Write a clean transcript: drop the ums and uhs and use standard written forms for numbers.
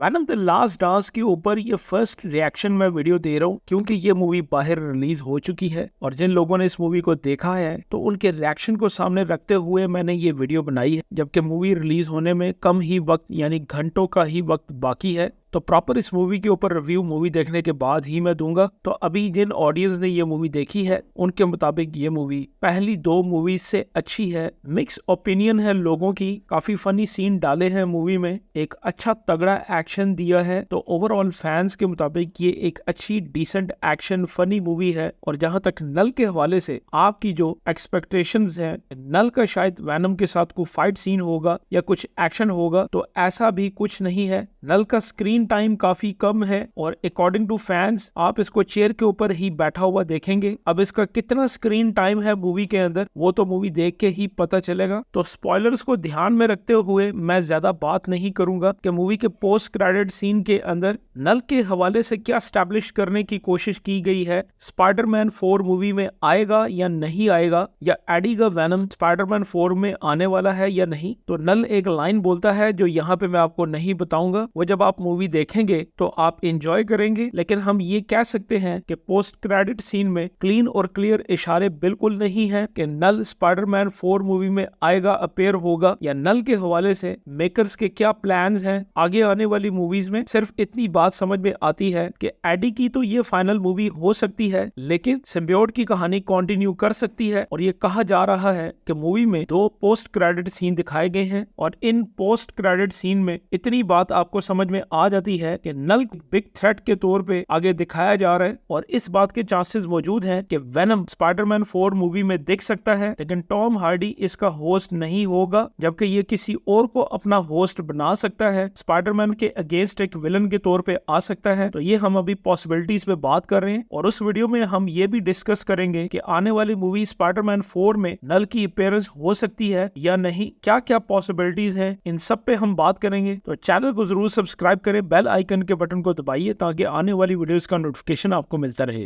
Venom the last dance के ऊपर ये फर्स्ट रिएक्शन मैं वीडियो दे रहा हूँ क्योंकि ये मूवी बाहर रिलीज हो चुकी है और जिन लोगों ने इस मूवी को देखा है तो उनके रिएक्शन को सामने रखते हुए मैंने ये वीडियो बनाई है, जबकि मूवी रिलीज होने में कम ही वक्त यानी घंटों का ही वक्त बाकी है। तो प्रॉपर इस मूवी के ऊपर रिव्यू मूवी देखने के बाद ही मैं दूंगा। तो अभी जिन ऑडियंस ने ये मूवी देखी है उनके मुताबिक ये मूवी पहली दो मूवीज से अच्छी है। मिक्स ओपिनियन है लोगों की, काफी फनी सीन डाले हैं मूवी में, एक अच्छा तगड़ा एक्शन दिया है। तो ओवरऑल फैंस के मुताबिक ये एक अच्छी डिसेंट एक्शन फनी मूवी है। और जहां तक नल के हवाले से आपकी जो एक्सपेक्टेशंस हैं, नल का शायद वैनम के साथ कोई फाइट सीन होगा या कुछ एक्शन होगा, तो ऐसा भी कुछ नहीं है। नल का स्क्रीन टाइम काफी कम है और अकॉर्डिंग टू फैंस आप इसको चेयर के ऊपर ही बैठा हुआ देखेंगे। अब इसका कितना स्क्रीन टाइम है मूवी के अंदर वो तो मूवी देख के ही पता चलेगा। तो स्पॉयलर्स को ध्यान में रखते हुए मैं ज्यादा बात नहीं करूंगा कि मूवी के पोस्ट क्रेडिट सीन के अंदर नल के हवाले से क्या स्टैब्लिश करने की कोशिश की गई है। स्पाइडरमैन 4 मूवी में आएगा या नहीं आएगा, या एडी का वैनम स्पाइडरमैन 4 में आने वाला है या नहीं। तो नल एक लाइन बोलता है जो यहाँ पे मैं आपको नहीं बताऊंगा, वो जब आप मूवी देखेंगे तो आप एंजॉय करेंगे। लेकिन हम ये कह सकते हैं कि पोस्ट क्रेडिट सीन में क्लीन और क्लियर इशारे बिल्कुल नहीं है कि नल स्पाइडरमैन 4 मूवी में आएगा, अपेयर होगा, या नल के हवाले से मेकर्स के क्या प्लान्स हैं आगे आने वाली मूवीज में। सिर्फ इतनी बात समझ में आती है कि एडी की तो ये फाइनल मूवी हो सकती है, लेकिन सिम्बियोट की कहानी कंटिन्यू कर सकती है। और ये कहा जा रहा है कि मूवी में 2 पोस्ट क्रेडिट सीन दिखाए गए हैं और इन पोस्ट क्रेडिट सीन में इतनी बात आपको समझ में आ जाती है कि नल बिग थ्रेट के तौर पे आगे दिखाया जा रहा है। और इस बात के चांसेस मौजूद हैं कि वेनम स्पाइडरमैन 4 मूवी में दिख सकता है, लेकिन टॉम हार्डी इसका होस्ट नहीं होगा, जबकि ये किसी और को अपना होस्ट बना सकता है, स्पाइडरमैन के अगेंस्ट एक विलन के तौर पे आ सकता है। तो ये हम अभी पॉसिबिलिटीज पे बात कर रहे हैं और उस वीडियो में हम ये भी डिस्कस करेंगे कि आने वाली मूवी स्पाइडरमैन 4 में नल की अपीयरेंस हो सकती है या नहीं, क्या क्या पॉसिबिलिटीज हैं, इन सब पे हम बात करेंगे। तो चैनल को जरूर सब्सक्राइब करें, बेल आइकन के बटन को दबाइए ताकि आने वाली वीडियोस का नोटिफिकेशन आपको मिलता रहे।